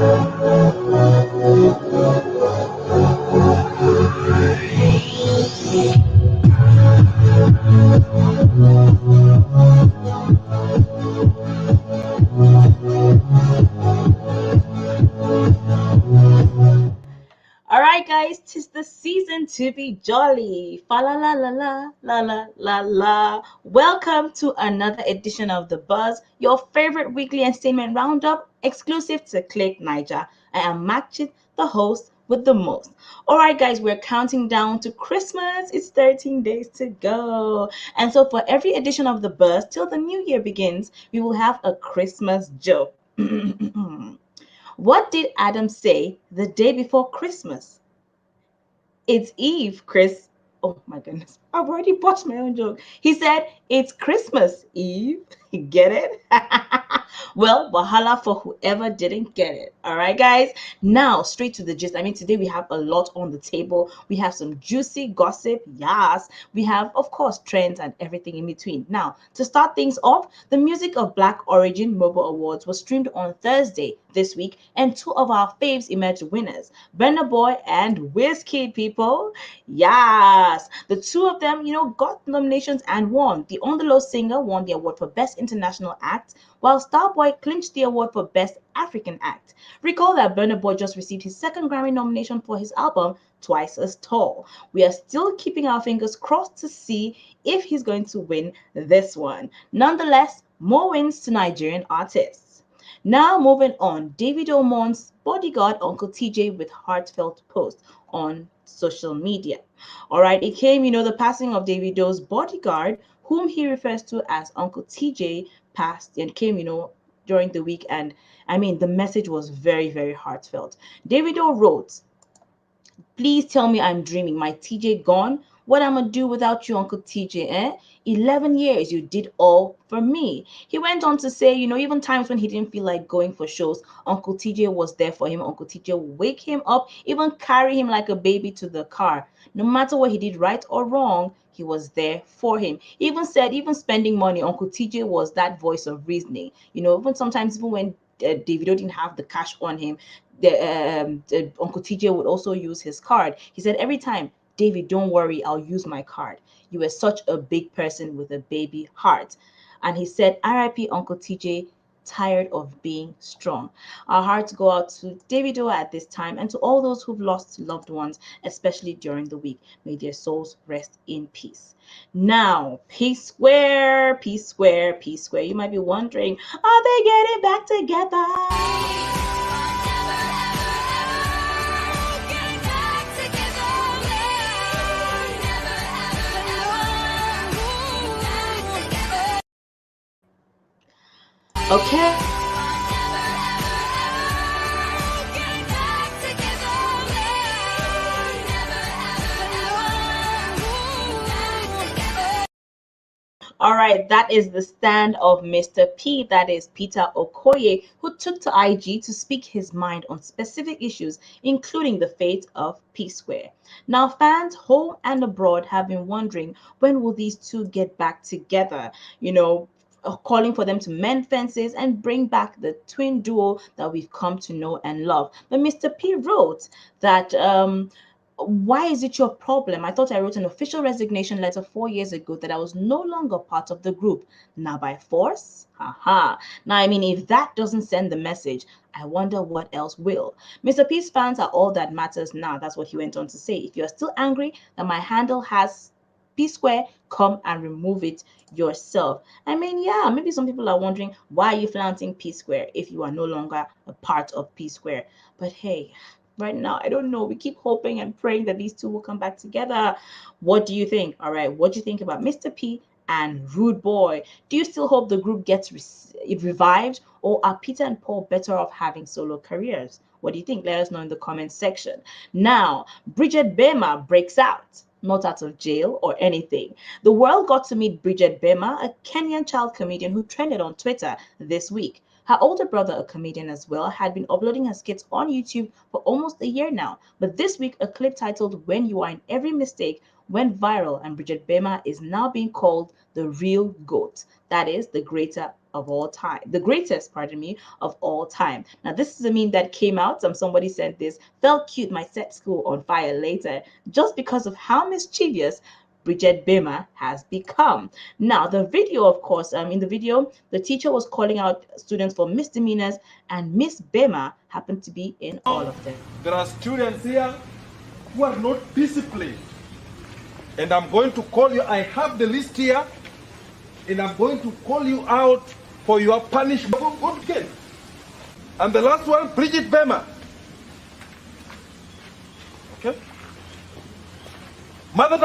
All right, guys, tis the season to be jolly. Fa la la la la la la la la. Welcome to another edition of The Buzz, your favorite weekly entertainment roundup, exclusive to Click Naija. I am Makcit, the host with the most. All right, guys, we're counting down to Christmas. It's 13 days to go. And so, for every edition of The Buzz till the new year begins, we will have a Christmas joke. What did Adam say the day before Christmas? It's Eve, Chris. Oh my goodness. I've already botched my own joke. He said, it's Christmas Eve. Get it? Well, wahala for whoever didn't get it. All right, guys. Now, straight to the gist. I mean, today we have a lot on the table. We have some juicy gossip. Yes. We have, of course, trends and everything in between. Now, to start things off, the Music of Black Origin Mobile Awards was streamed on Thursday this week, and two of our faves emerged winners, Burna Boy and Wizkid, people. Yes, the two of them, got nominations and won. The On the Low singer won the award for Best International Act, while Starboy clinched the award for Best African Act. Recall that Burna Boy just received his second Grammy nomination for his album Twice as Tall. We are still keeping our fingers crossed to see if he's going to win this one. Nonetheless, more wins to Nigerian artists. Now moving on, Davido mourns bodyguard Uncle TJ with heartfelt post on social media. All right, it came, the passing of Davido's bodyguard, whom he refers to as Uncle TJ, passed and came, during the week. And I mean, the message was very, very heartfelt. Davido wrote, please tell me I'm dreaming. My TJ gone. What I'ma do without you, Uncle TJ, eh? 11 years, you did all for me. He went on to say, even times when he didn't feel like going for shows, Uncle TJ was there for him. Uncle TJ would wake him up, even carry him like a baby to the car. No matter what he did, right or wrong, he was there for him. He even said, even spending money, Uncle TJ was that voice of reasoning. Even sometimes, even when Davido didn't have the cash on him, the Uncle TJ would also use his card. He said, every time, David, don't worry, I'll use my card. You were such a big person with a baby heart. And he said, RIP Uncle TJ, tired of being strong. Our hearts go out to Davido at this time and to all those who've lost loved ones, especially during the week. May their souls rest in peace. Now, Peace Square, Peace Square, Peace Square. You might be wondering, are they getting back together? Okay. All right, that is the stand of Mr. P, that is Peter Okoye, who took to IG to speak his mind on specific issues, including the fate of P Square. Now, fans home and abroad have been wondering, when will these two get back together? Calling for them to mend fences and bring back the twin duo that we've come to know and love. But Mr. P wrote that why is it your problem? I thought I wrote an official resignation letter 4 years ago that I was no longer part of the group. Now by force? Haha. Now, I mean, if that doesn't send the message, I wonder what else will. Mr. P's fans are all that matters now. That's what he went on to say. If you're still angry that my handle has P Square, come and remove it yourself. I mean, yeah, maybe some people are wondering, why are you flaunting P Square if you are no longer a part of P Square? But hey, right now, I don't know. We keep hoping and praying that these two will come back together. What do you think? All right, what do you think about Mr. P and Rude Boy? Do you still hope the group gets revived, or are Peter and Paul better off having solo careers? What do you think? Let us know in the comments section. Now, Bridget Bema breaks out, not out of jail or anything. The world got to meet Bridget Bema, a Kenyan child comedian who trended on Twitter this week. Her older brother, a comedian as well, had been uploading her skits on YouTube for almost a year now. But this week, a clip titled When You Are in Every Mistake went viral, and Bridget Bema is now being called the real GOAT. That is the greatest, pardon me, of all time. Now, this is a meme that came out. Somebody sent this. Felt cute, might set school on fire later, just because of how mischievous Bridget Bema has become. Now, the video, of course, in the video, the teacher was calling out students for misdemeanors, and Miss Bema happened to be in all of them. There are students here who are not disciplined. And I'm going to call you. I have the list here. And I'm going to call you out for your punishment. Go to jail. And the last one, Bridget Bema. Okay? Mother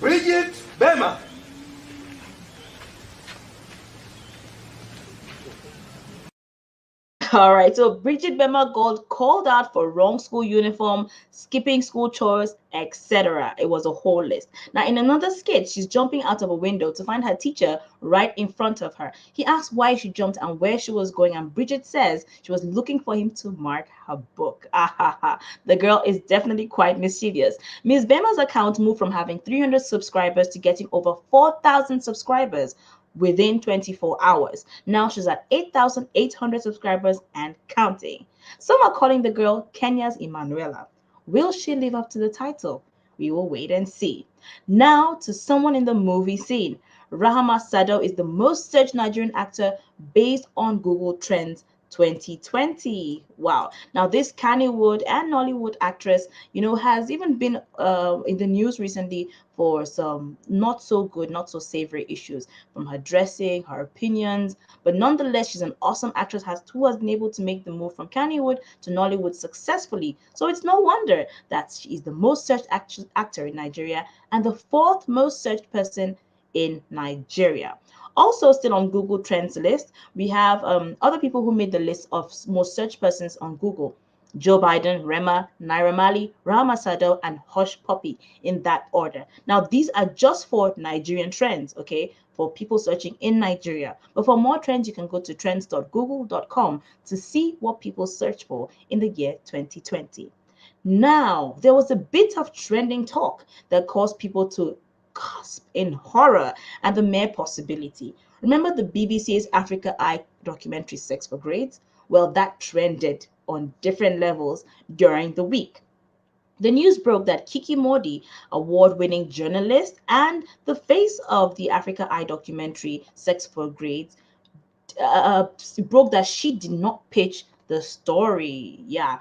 Bridget Bema. All right, so Bridget Bema got called out for wrong school uniform, skipping school chores, etc. It was a whole list. Now, in another skit, she's jumping out of a window to find her teacher right in front of her. He asks why she jumped and where she was going, and Bridget says she was looking for him to mark her book. The girl is definitely quite mischievous. Ms. Bema's account moved from having 300 subscribers to getting over 4,000 subscribers within 24 hours. Now she's at 8,800 subscribers and counting. Some are calling the girl Kenya's Emanuela. Will she live up to the title? We will wait and see. Now to someone in the movie scene. Rahama Sado is the most searched Nigerian actor based on Google Trends 2020. Wow. Now, this Kannywood and Nollywood actress, has even been in the news recently for some not so good, not so savory issues, from her dressing, her opinions. But nonetheless, she's an awesome actress who has been able to make the move from Kannywood to Nollywood successfully. So it's no wonder that she is the most searched actor in Nigeria and the fourth most searched person in Nigeria. Also, still on Google Trends list, we have other people who made the list of most searched persons on Google. Joe Biden, Rema, Naira Marley, Rahama Sado, and Hush Puppy in that order. Now, these are just for Nigerian trends, okay, for people searching in Nigeria. But for more trends, you can go to trends.google.com to see what people search for in the year 2020. Now, there was a bit of trending talk that caused people to gasp in horror at the mere possibility. Remember the BBC's Africa Eye documentary Sex for Grades? Well, that trended on different levels during the week. The news broke that Kiki Mordi, award-winning journalist and the face of the Africa Eye documentary Sex for Grades, broke that she did not pitch the story. Yeah,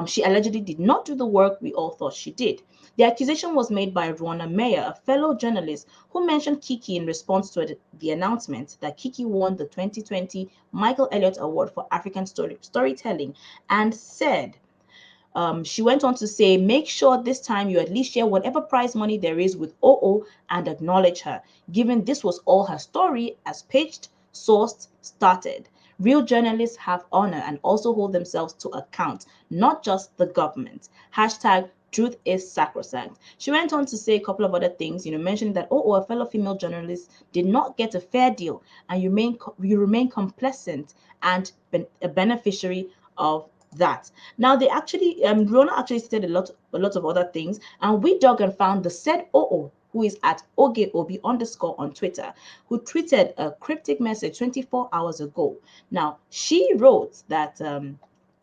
she allegedly did not do the work we all thought she did. The accusation was made by Ruona Meyer, a fellow journalist, who mentioned Kiki in response to the announcement that Kiki won the 2020 Michael Elliott Award for African Storytelling, and said, she went on to say, make sure this time you at least share whatever prize money there is with OO and acknowledge her, given this was all her story as pitched, sourced, started. Real journalists have honor and also hold themselves to account, not just the government. Hashtag truth is sacrosanct. She went on to say a couple of other things, mentioning that a fellow female journalist did not get a fair deal and you remain complacent and a beneficiary of that. Now they actually, Rona actually said a lot of other things, and we dug and found the said OO, who is at OgeObi _ on Twitter, who tweeted a cryptic message 24 hours ago. Now she wrote that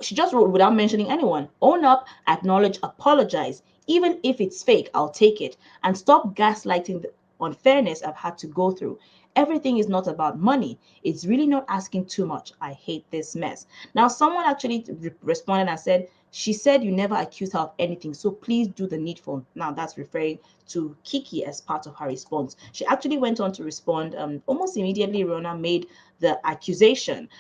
she just wrote without mentioning anyone. Own up, acknowledge, apologize. Even if it's fake, I'll take it. And stop gaslighting the unfairness I've had to go through. Everything is not about money. It's really not asking too much. I hate this mess. Now, someone actually responded and said, she said you never accused her of anything, so please do the needful. Now, that's referring to Kiki as part of her response. She actually went on to respond almost immediately. Rona made the accusation.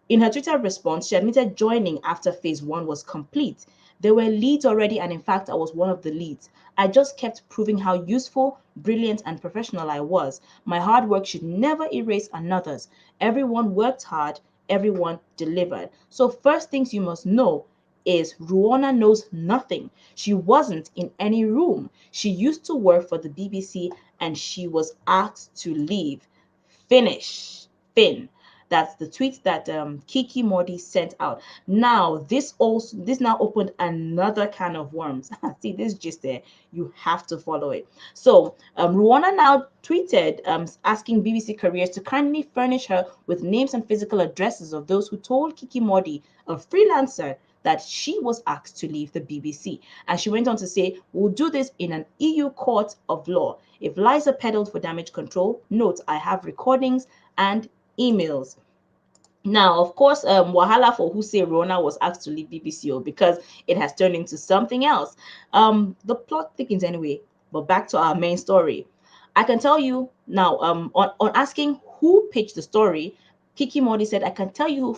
In her Twitter response, she admitted joining after phase 1 was complete. There were leads already, and in fact, I was one of the leads. I just kept proving how useful, brilliant, and professional I was. My hard work should never erase another's. Everyone worked hard, everyone delivered. So first things you must know is Ruona knows nothing. She wasn't in any room. She used to work for the BBC and she was asked to leave. Finish. Fin. That's the tweet that Kiki Mordi sent out. Now, this now opened another can of worms. See this gist there. You have to follow it. So, Ruona now tweeted asking BBC Careers to kindly furnish her with names and physical addresses of those who told Kiki Mordi, a freelancer, that she was asked to leave the BBC. And she went on to say, we'll do this in an EU court of law. If lies are peddled for damage control, note I have recordings and emails. Now, of course, wahala for who say Rona was asked to leave BBC because it has turned into something else. The plot thickens anyway. But back to our main story. I can tell you now. On asking who pitched the story, Kiki Mordi said, I can tell you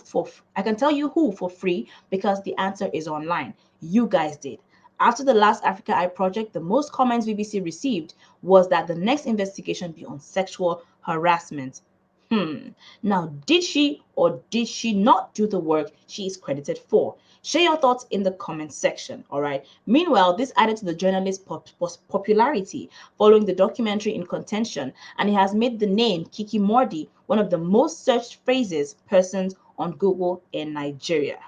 who for free because the answer is online. You guys did. After the last Africa Eye project, the most comments BBC received was that the next investigation be on sexual harassment. Now, did she or did she not do the work she is credited for? Share your thoughts in the comment section, all right? Meanwhile, this added to the journalist's popularity following the documentary in contention, and it has made the name Kiki Mordi one of the most searched phrases persons on Google in Nigeria.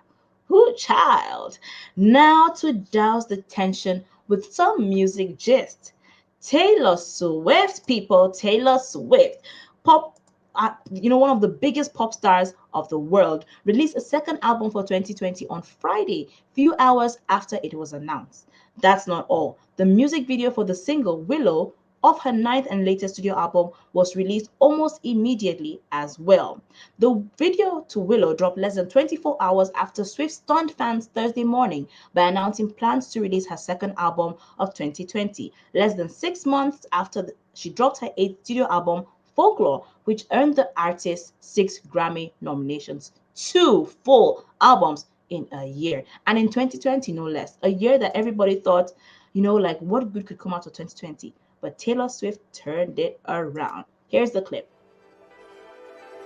Who child? Now to douse the tension with some music gist. Taylor Swift, people, Taylor Swift. Pop one of the biggest pop stars of the world, released a second album for 2020 on Friday, few hours after it was announced. That's not all. The music video for the single Willow of her ninth and latest studio album was released almost immediately as well. The video to Willow dropped less than 24 hours after Swift stunned fans Thursday morning by announcing plans to release her second album of 2020, less than 6 months after she dropped her eighth studio album, Folklore, which earned the artist 6 Grammy nominations, 2 full albums in a year, and in 2020, no less. A year that everybody thought, like what good could come out of 2020? But Taylor Swift turned it around. Here's the clip.